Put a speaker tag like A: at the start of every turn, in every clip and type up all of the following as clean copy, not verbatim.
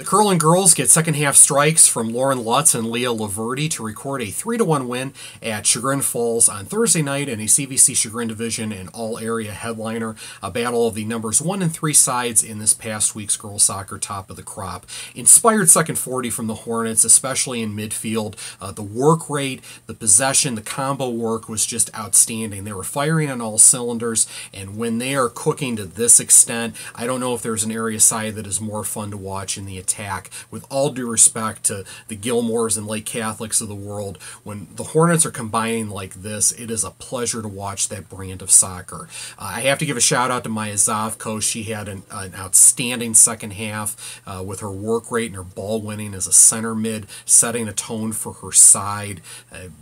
A: The Kirtland girls get second-half strikes from Lauren Lutz and Leah Laverty to record a 3-1 win at Chagrin Falls on Thursday night in a CVC Chagrin Division and all-area headliner, a battle of the numbers 1 and 3 sides in this past week's girls soccer top of the crop. Inspired second 40 from the Hornets, especially in midfield. The work rate, the possession, the combo work was just outstanding. They were firing on all cylinders, and when they are cooking to this extent, I don't know if there's an area side that is more fun to watch in the attack. With all due respect to the Gilmores and Lake Catholics of the world, when the Hornets are combining like this, it is a pleasure to watch that brand of soccer. I have to give a shout out to Maya Zovko. She had an outstanding second half with her work rate and her ball winning as a center mid, setting a tone for her side.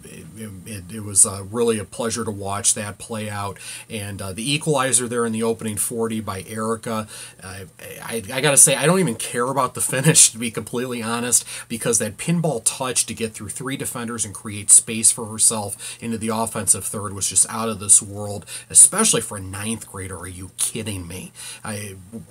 A: It was really a pleasure to watch that play out. And the equalizer there in the opening 40 by Erica, I got to say, I don't even care about the finish, to be completely honest, because that pinball touch to get through 3 defenders and create space for herself into the offensive third was just out of this world, especially for a 9th grader. Are you kidding me?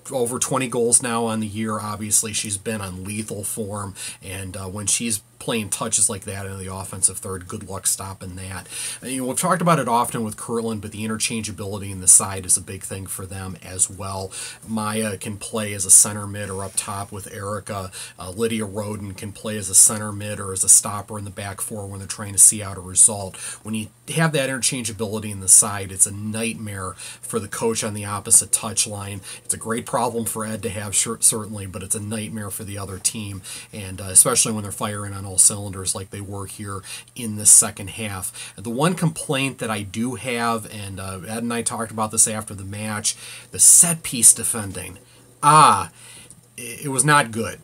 A: Over 20 goals now on the year. Obviously, she's been on lethal form, and when she's playing touches like that in the offensive third, good luck stopping that. You know, we've talked about it often with Kirtland, but the interchangeability in the side is a big thing for them as well. Maya can play as a center mid or up top with Erica. Lydia Roden can play as a center mid or as a stopper in the back four when they're trying to see out a result. When you have that interchangeability in the side, it's a nightmare for the coach on the opposite touchline. It's a great problem for Ed to have, certainly, but it's a nightmare for the other team, and especially when they're firing on all cylinders like they were here in the second half. The one complaint that I do have, and Ed and I talked about this after the match, the set piece defending. It was not good.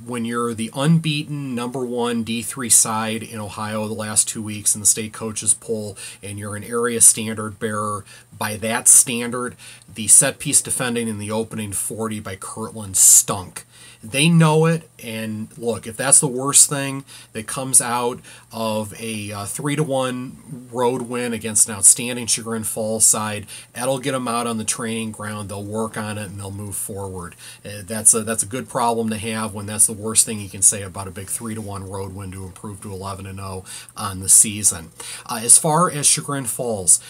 A: When you're the unbeaten #1 D3 side in Ohio the last 2 weeks in the state coaches poll, and you're an area standard bearer, by that standard, the set piece defending in the opening 40 by Kirtland stunk. They know it, and look, if that's the worst thing that comes out of a 3-1 road win against an outstanding Chagrin Falls side, that'll get them out on the training ground. They'll work on it and they'll move forward. That's a good problem to have when that's the worst thing you can say about a big 3-1 road win to improve to 11-0 on the season. As far as Chagrin Falls,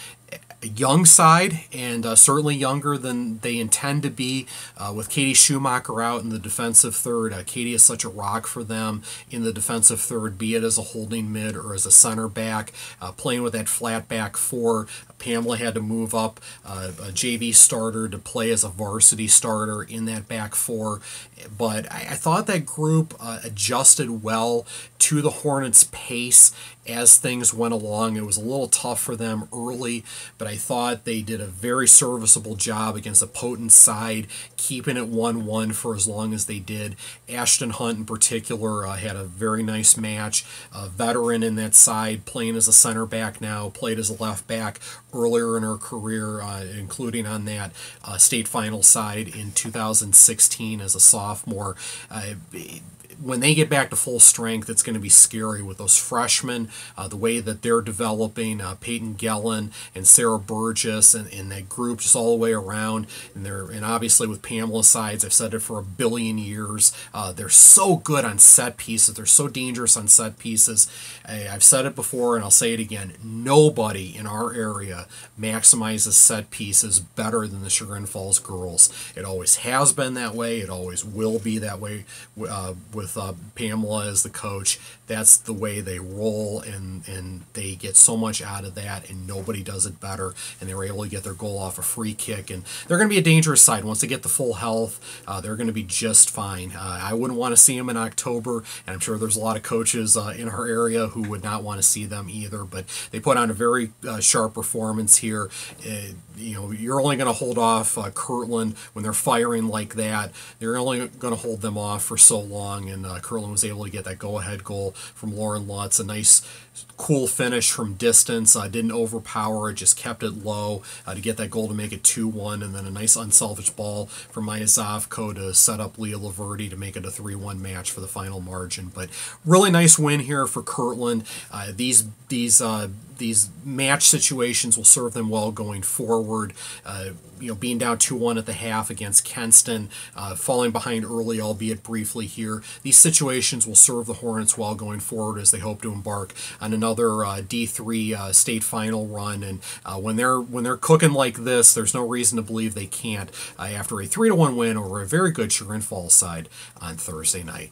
A: a young side, and certainly younger than they intend to be, with Katie Schumacher out in the defensive third. Katie is such a rock for them in the defensive third, be it as a holding mid or as a center back, playing with that flat back four. Pamela had to move up a JV starter to play as a varsity starter in that back four, but I thought that group adjusted well to the Hornets' pace as things went along. It was a little tough for them early, but I thought they did a very serviceable job against a potent side, keeping it 1-1 for as long as they did. Ashton Hunt in particular had a very nice match. A veteran in that side, playing as a center back now, played as a left back earlier in her career, including on that state final side in 2016 as a sophomore. When they get back to full strength, it's going to be scary with those freshmen, the way that they're developing, Peyton Gellin and Sarah Burgess and that group just all the way around. And obviously with Pamela sides, I've said it for a billion years, they're so good on set pieces. They're so dangerous on set pieces. I've said it before and I'll say it again. Nobody in our area maximizes set pieces better than the Chagrin Falls girls. It always has been that way. It always will be that way with Pamela as the coach. That's the way they roll, and they get so much out of that, and nobody does it better, and they were able to get their goal off a free kick, and they're going to be a dangerous side. Once they get the full health, they're going to be just fine. I wouldn't want to see them in October, and I'm sure there's a lot of coaches in our area who would not want to see them either, but they put on a very sharp performance here. You're only going to hold off Kirtland when they're firing like that. They're only going to hold them off for so long, and Kirtland was able to get that go-ahead goal from Lauren Lutz. A nice, cool finish from distance. Didn't overpower it, just kept it low to get that goal to make it 2-1, and then a nice unselfish ball from Maya Zovko to set up Leah Laverty to make it a 3-1 match for the final margin. But really nice win here for Kirtland. These these match situations will serve them well going forward. Being down 2-1 at the half against Kenston, falling behind early, albeit briefly here. These situations will serve the Hornets well going forward as they hope to embark on another D3 state final run. And when they're cooking like this, there's no reason to believe they can't after a 3-1 win over a very good Chagrin Falls side on Thursday night.